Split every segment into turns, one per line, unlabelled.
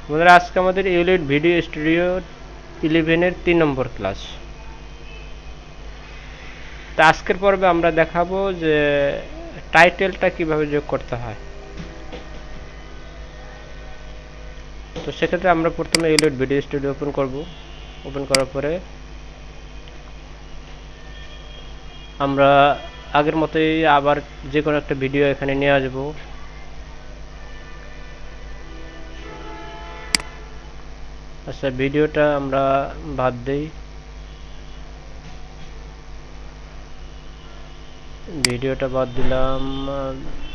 বন্ধুরা, আজকে আমাদের ইউলেড ভিডিও স্টুডিও 11 এর 3 নম্বর ক্লাস। তো আজকের পর্বে আমরা দেখাবো যে টাইটেলটা কিভাবে যোগ করতে হয়। তো সেক্ষেত্রে আমরা প্রথমে ইউলেড ভিডিও স্টুডিও ওপেন করব। ওপেন করার পরে আমরা আগের মতোই আবার যে কোনো একটা ভিডিও এখানে নিয়ে আসবো। আচ্ছা, ভিডিওটা আমরা বাদ দেই। ভিডিওটা বাদ দিলাম।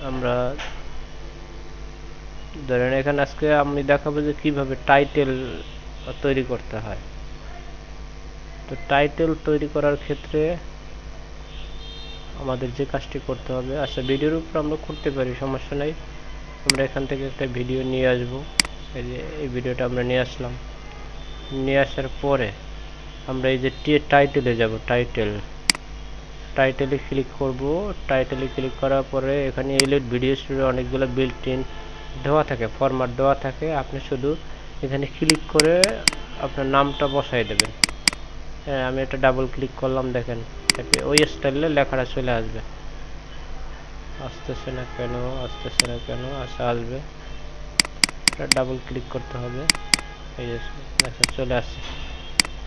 আমরা ধরেন এখানে আজকে আমি দেখাবো যে কিভাবে টাইটেল তৈরি করতে হয়। তো টাইটেল তৈরি করার ক্ষেত্রে আমাদের যে কাজটি করতে হবে, আচ্ছা ভিডিওর উপর আমরা করতে পারি, সমস্যা নাই। আমরা এখান থেকে একটা ভিডিও নিয়ে আসবো। এই যে এই ভিডিওটা আমরা নিয়ে আসলাম। নিয়ে আসার পরে আমরা এই যে টাইটেলে যাব, টাইটেলে ক্লিক করব। টাইটেলে ক্লিক করার পরে এখানে ইউলেড ভিডিও স্টুডিও অনেকগুলো বিল্ট ইন দেওয়া থাকে, ফরম্যাট দেওয়া থাকে। আপনি শুধু এখানে ক্লিক করে আপনার নামটা বসাই দেবেন। হ্যাঁ, আমি এটা ডাবল ক্লিক করলাম, দেখেন ওই স্টাইলে লেখাটা চলে আসবে। আসতেছে না কেন? আচ্ছা, আসবে। এটা ডাবল ক্লিক করতে হবে। এই যে আচ্ছা, চলে আসছে।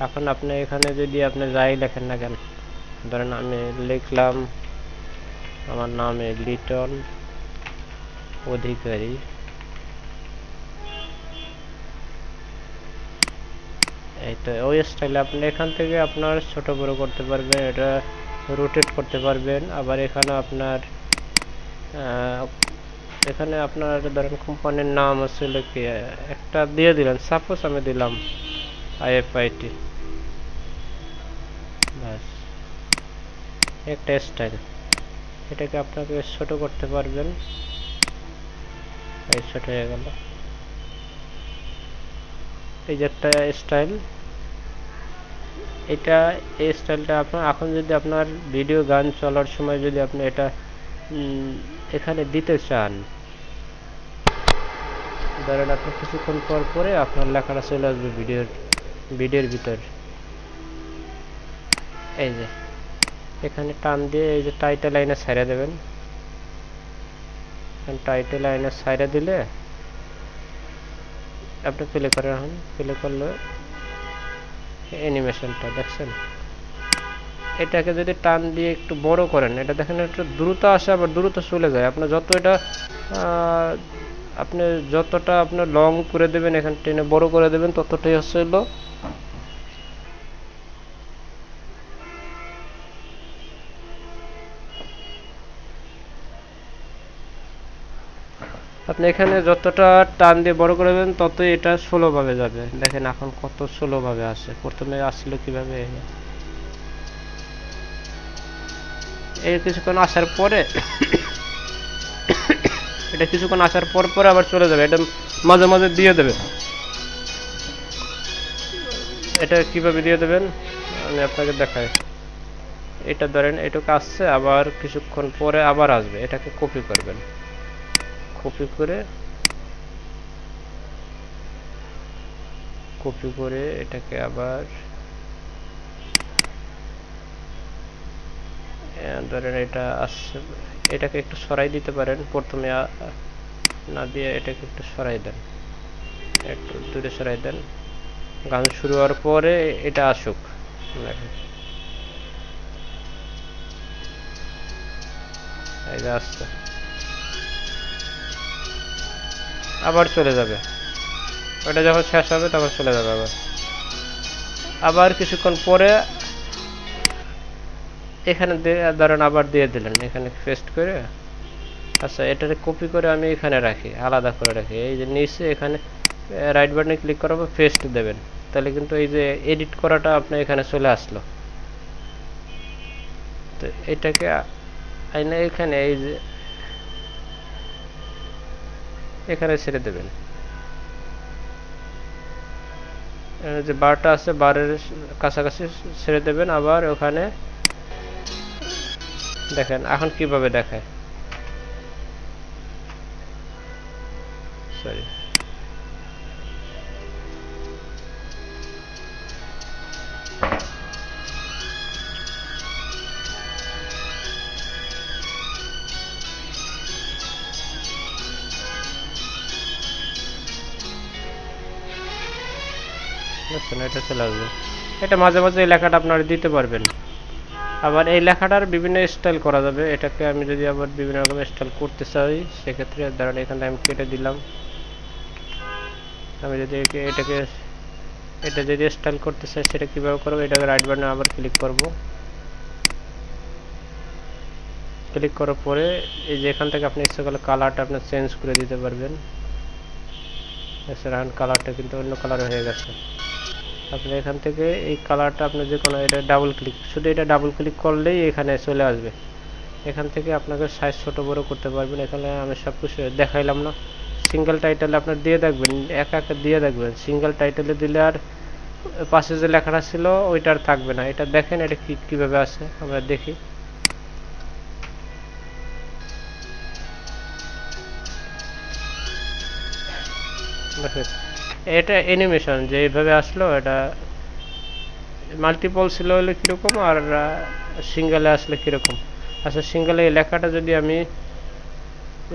এখন আপনি এখানে যদি আপনি যাই লেখেন না কেন, ধরেন আমি লিখলাম আমার নামে লিটন অধিকারী। এই তো ওই স্টাইলে আপনি এখান থেকে আপনার ছোট বড় করতে পারবেন, এটা রোটেট করতে পারবেন। আবার এখানে আপনার এখানে আপনার ধরেন কোম্পানির নাম আসলে কি একটা দিয়ে দিলেন, সাপোজ আমি দিলাম আইএফআইটি, বাস একটা স্টাইল। এটাকে আপনাকে ছোট করতে পারবেন। এই ছোট হয়ে গেল। এই যে একটা স্টাইল, এটা এই স্টাইলটা আপনার এখন যদি আপনার ভিডিও গান চলার সময় যদি আপনি এটা এখানে দিতে চান, ধরেন আপনি কিছুক্ষণ পর পরে আপনার লেখাটা চলে আসবে ভিডিওর ভিতর। এই যে এখানে টান দিয়ে এই যে টাইটেল লাইনে ছাইড়া দেবেন। টাইটেল লাইনে ছাইড়া দিলে আপনি প্লে করে রাখুন। প্লে করলে অ্যানিমেশনটা দেখছেন। এটাকে যদি টান দিয়ে একটু বড় করেন, এটা দেখেন একটু দ্রুত আসে আবার দ্রুত চলে যায়। আপনার যত এটা আপনি যতটা আপনার লং করে দেবেন, এখানে টেনে বড় করে দেবেন, ততটাই হচ্ছে হলো আপনি এখানে যতটা টান দিয়ে বড় করে দেবেন ততই এটা স্লো ভাবে যাবে। দেখেন এখন কত স্লো ভাবে আসে। প্রথমে আসছিল কিভাবে, এই কিছুক্ষণ আসার পরে এটা কিছুক্ষণ আসার পর পরে আবার চলে যাবে। এটা মাঝে মাঝে দিয়ে দেবে। এটা কিভাবে দিয়ে দেবেন আমি আপনাকে দেখাই। এটা ধরেন এটুকু আসছে, আবার কিছুক্ষণ পরে আবার আসবে। এটাকে কপি করবেন। কপি করে এটাকে আবার ধরেন এটা আসছে, এটাকে একটু সরাই দিতে পারেন। প্রথমে না দিয়ে এটাকে একটু সরাই দেন, একটু দূরে সরাই দেন। গান শুরু হওয়ার পরে এটা আসুক। দেখেন এই যে আসছে, আবার চলে যাবে। ওটা যখন শেষ হবে তখন চলে যাবে আবার। আবার কিছুক্ষণ পরে এখানে ধরেন আবার দিয়ে দিলেন, এখানে পেস্ট করে। আচ্ছা, এটাকে কপি করে আমি এখানে রাখি, আলাদা করে রাখি। এই যে নিচে এখানে রাইট বাটনে ক্লিক করার পর পেস্ট দেবেন, তাহলে কিন্তু এই যে এডিট করাটা আপনার এখানে চলে আসলো। তো এটাকে আইনে এখানে এই যে এখানে ছেড়ে দেবেন। যে বারটা আছে, বারের কাছাকাছি ছেড়ে দেবেন। আবার ওখানে দেখেন এখন কিভাবে দেখায়। সরি, বুঝছেন, এটা চলে আসবে। এটা মাঝে মাঝে এই লেখাটা আপনারা দিতে পারবেন। আবার এই লেখাটার বিভিন্ন স্টাইল করা যাবে। এটাকে আমি যদি আবার বিভিন্ন রকম স্টাইল করতে চাই, সেক্ষেত্রে ধরেন এখানে আমি কেটে দিলাম। আমি যদি এটা যদি স্টাইল করতে চাই, সেটা কীভাবে করবো? এটাকে রাইট বাটনে আবার ক্লিক করব। ক্লিক করার পরে এই যে এখান থেকে আপনি ইচ্ছা করলে কালারটা আপনি চেঞ্জ করে দিতে পারবেন। এখন কালারটা কিন্তু অন্য কালার হয়ে গেছে। আপনি এখান থেকে এই কালারটা আপনি যে কোনো এটা ডাবল ক্লিক, শুধু এটা ডাবল ক্লিক করলেই এখানে চলে আসবে। এখান থেকে আপনাকে সাইজ ছোট বড় করতে পারবেন। এখানে আমি সব কিছু দেখাইলাম না। সিঙ্গেল টাইটেলে আপনার দিয়ে দেখবেন, একা একা দিয়ে দেখবেন। সিঙ্গেল টাইটেলে দিলে আর পাশে যে লেখাটা ছিল ওইটা আর থাকবে না। এটা দেখেন এটা কীভাবে আছে, আমরা দেখি। এটা অ্যানিমেশন যে এইভাবে আসলো, এটা মাল্টিপল ছিল হলে কীরকম, আর সিঙ্গেলে আসলে কীরকম। আচ্ছা, সিঙ্গেলে এই লেখাটা যদি আমি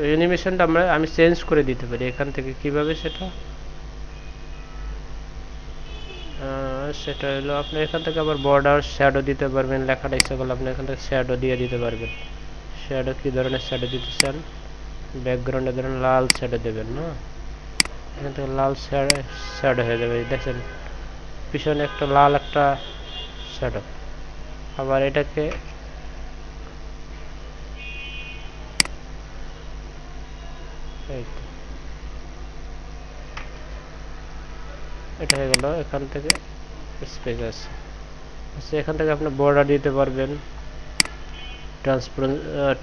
অ্যানিমেশনটা আমি চেঞ্জ করে দিতে পারি এখান থেকে, কিভাবে সেটা হলো আপনি এখান থেকে আবার বর্ডার শ্যাডো দিতে পারবেন। লেখাটা ইচ্ছা করলে আপনি এখান থেকে শ্যাডো দিয়ে দিতে পারবেন। শ্যাডো কী ধরনের শ্যাডো দিতে চান? ব্যাকগ্রাউন্ডে ধরেন লাল শ্যাডো দেবেন না, এখান থেকে লাল শ্যাডো হয়ে যাবে। দেখেন পিছনে একটা লাল একটা শ্যাডো। আবার এটাকে এটা হয়ে গেল। এখান থেকে স্পেস আছে। আচ্ছা, এখান থেকে আপনি বর্ডার দিতে পারবেন,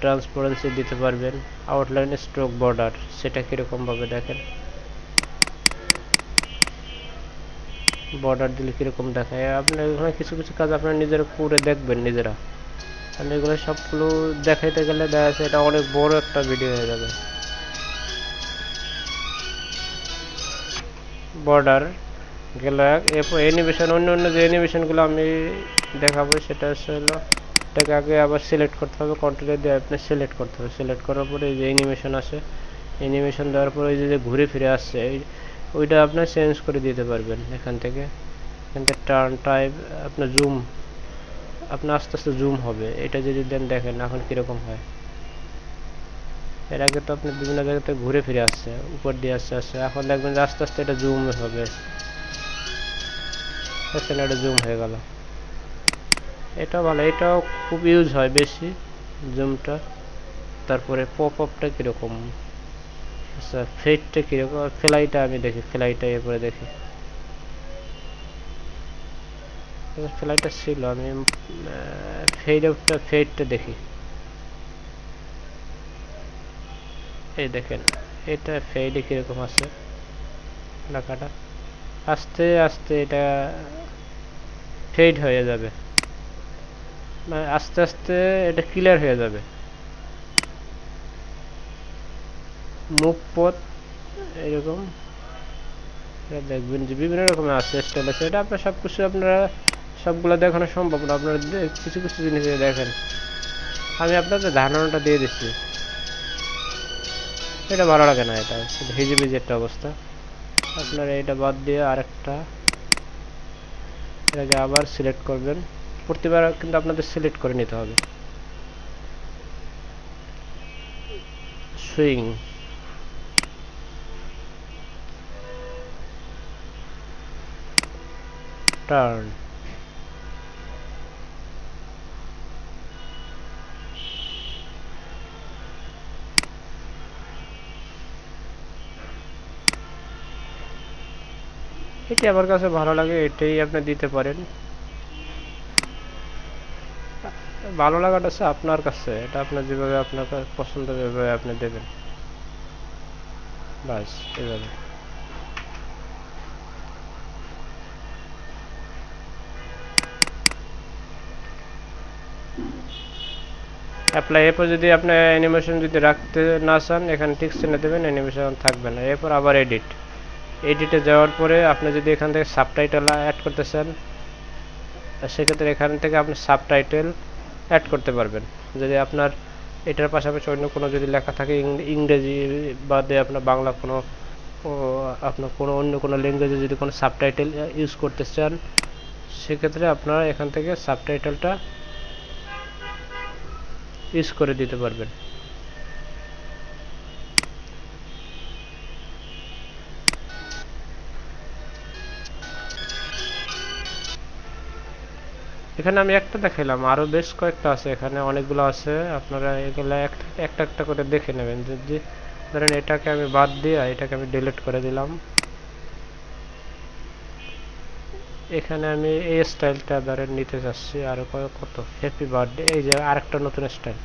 ট্রান্সপারেন্সি দিতে পারবেন, আউটলাইন স্ট্রোক বর্ডার সেটা কীরকম ভাবে দেখেন। বর্ডার দিলে কীরকম দেখায়, আপনার এখানে কিছু কিছু কাজ আপনারা নিজেরা করে দেখবেন নিজেরা। কারণ এগুলো সবগুলো দেখাইতে গেলে দেখা যাচ্ছে এটা অনেক বড় একটা ভিডিও হয়ে যাবে। বর্ডার গেল। এরপর অ্যানিমেশন, অন্য যে অ্যানিমেশনগুলো আমি দেখাবো সেটা হলো এটাকে আগে আবার সিলেক্ট করতে হবে, কন্ট্রোলে দিয়ে আপনি সিলেক্ট করতে হবে। সিলেক্ট করার পরে এই যে অ্যানিমেশন আছে, অ্যানিমেশন দেওয়ার পরে ওই যে ঘুরে ফিরে আসছে ওইটা আপনি চেঞ্জ করে দিতে পারবেন এখান থেকে। টার্ন টাইপ আপনার জুম, আপনার আস্তে আস্তে জুম হবে। এটা যদি দেন দেখেন এখন কীরকম হয়। এর আগে তো আপনি বিভিন্ন জায়গাতে ঘুরে ফিরে আসছে, উপর দিয়ে আসছে আসছে, এখন দেখবেন যে আস্তে আস্তে এটা জুম হবে। দেখছেন এটা জুম হয়ে গেল। এটাও ভালো, এটাও খুব ইউজ হয় বেশি জুমটা। তারপরে পপ আপটা কীরকম, আচ্ছা ফেডটা কীরকম, ফ্লাইটা আমি দেখি, ফ্লাইটা এরপরে দেখি। ফ্লাইটটা ছিল, আমি ফেডটা দেখি। এই দেখেন এটা ফেডে কীরকম আছে লেখাটা। আস্তে আস্তে এটা ফেড হয়ে যাবে, মানে আস্তে আস্তে এটা ক্লিয়ার হয়ে যাবে। মুখ পথ এরকম দেখবেন যে বিভিন্ন রকমের আছে, স্টাইল আছে। এটা আপনার সব কিছু আপনারা সবগুলো দেখানো সম্ভব না, আপনারা কিছু কিছু জিনিস দেখেন। আমি আপনাদের ধারণাটা দিয়ে দিচ্ছি। এটা ভালো লাগে না, এটা ভিজে ভিজে একটা অবস্থা। আপনারা এটা বাদ দিয়ে আরেকটা, এটাকে আবার সিলেক্ট করবেন। প্রতিবার কিন্তু আপনাদের সিলেক্ট করে নিতে হবে। সুইং, টার্ন, এটি আমার কাছে ভালো লাগে, এটাই আপনি দিতে পারেন। ভালো লাগাটা আছে আপনার কাছে, এটা আপনার যেভাবে আপনার পছন্দ এভাবে আপনি দেবেন, বাস এভাবে। অ্যাপ্লাই, এরপর যদি আপনি অ্যানিমেশন যদি রাখতে না চান এখানে ঠিক চিহ্ন দেবেন, অ্যানিমেশন থাকবে না। এরপর আবার এডিটে যাওয়ার পরে আপনি যদি এখান থেকে সাবটাইটেল অ্যাড করতে চান, সেক্ষেত্রে এখান থেকে আপনি সাবটাইটেল অ্যাড করতে পারবেন। যদি আপনার এটার পাশাপাশি অন্য কোনো যদি লেখা থাকে ইংরেজি বাদে আপনার বাংলা কোনো আপনার কোনো অন্য কোনো ল্যাঙ্গুয়েজে যদি কোনো সাবটাইটেল ইউজ করতে চান, সেক্ষেত্রে আপনারা এখান থেকে সাবটাইটেলটা ইউজ করে দিতে পারবেন। এখানে আমি একটা দেখাইলাম, আরও বেশ কয়েকটা আছে, এখানে অনেকগুলো আছে। আপনারা এগুলো একটা একটা করে দেখে নেবেন। যদি ধরেন এটাকে আমি বাদ দিয়ে এটাকে আমি ডিলিট করে দিলাম, এখানে আমি এই স্টাইলটা ধরেন নিতে চাচ্ছি, আরও কত হ্যাপি বার্থডে, এই যে আরেকটা নতুন স্টাইল।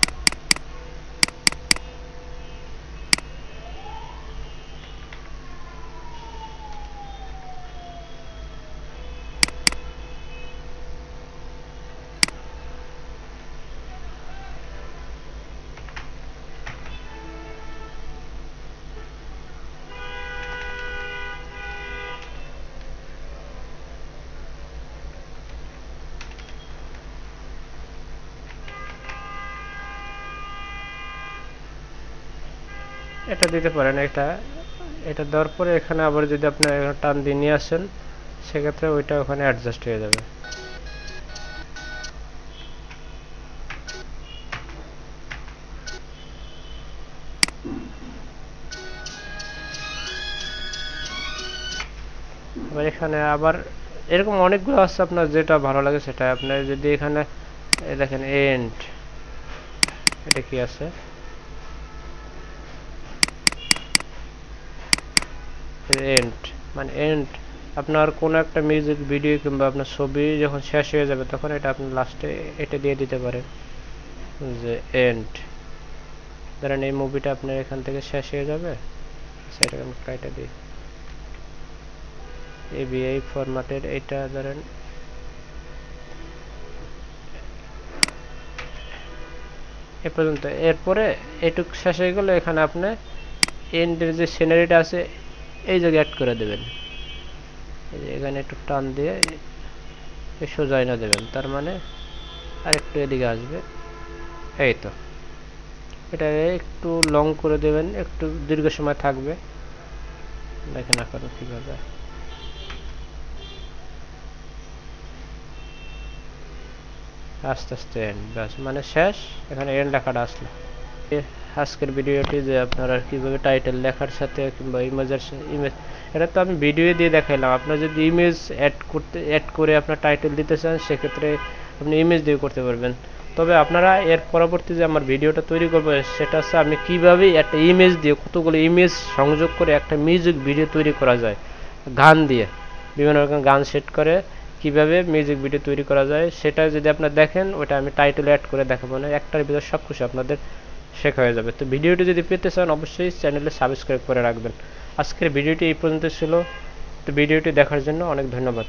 এটা দিতে পারেন। এটা দেওয়ার পরে এখানে আবার যদি আপনি টান দিয়ে নিয়ে আসেন, সেক্ষেত্রে ওইটা ওখানে অ্যাডজাস্ট হয়ে যাবে। আবার এখানে আবার এরকম অনেকগুলো আছে, আপনার যেটা ভালো লাগে সেটা। আপনার যদি এখানে দেখেন এন্ড, এটা কি আছে, এন্ড মানে এন্ড। আপনার কোনো একটা মিউজিক ভিডিও কিংবা আপনার ছবি যখন শেষ হয়ে যাবে, তখন এটা আপনি লাস্টে এটা দিয়ে দিতে পারেন যে এন্ড। ধরেন এই মুভিটা আপনার এখান থেকে শেষ হয়ে যাবে, সেটাকে আমি কাইটা দিই এই ফরম্যাটের। এটা ধরেন এ পর্যন্ত। এরপরে এটুক শেষ হয়ে গেলে এখানে আপনি এন্ডের যে সিনারিটা আছে এই জায়গায় অ্যাড করে দেবেন। এখানে একটু টান দিয়ে সোজা না দেবেন, তার মানে আর একটু এদিকে আসবে। এই তো, এটা একটু লং করে দেবেন, একটু দীর্ঘ সময় থাকবে। দেখেন এখন কিভাবে আস্তে আস্তে এন্ড, ব্যাস মানে শেষ। এখানে এন্ড লেখাটা আসলো। আজকের ভিডিওটি যে আপনারা কিভাবে টাইটেল লেখার সাথে কিংবা ইমেজ, এটা তো আমি ভিডিও দিয়ে দেখাইলাম। আপনার যদি ইমেজ অ্যাড করে আপনার টাইটেল দিতে চান, সেক্ষেত্রে আপনি ইমেজ দিয়ে করতে পারবেন। তবে আপনারা এর পরবর্তী যে আমার ভিডিওটা তৈরি করবো, সেটা হচ্ছে আমি কিভাবে একটা ইমেজ দিয়ে কতগুলো ইমেজ সংযোগ করে একটা মিউজিক ভিডিও তৈরি করা যায়, গান দিয়ে বিভিন্ন রকম গান সেট করে কিভাবে মিউজিক ভিডিও তৈরি করা যায়, সেটা যদি আপনারা দেখেন, ওটা আমি টাইটেল অ্যাড করে দেখাবো না, একটার ভিতর সব কিছু আপনাদের শেখা হয়ে যাবে। তো ভিডিওটি যদি পেতে চান, অবশ্যই চ্যানেলে সাবস্ক্রাইব করে রাখবেন। আজকের ভিডিওটি এই পর্যন্ত ছিল। তো ভিডিওটি দেখার জন্য অনেক ধন্যবাদ।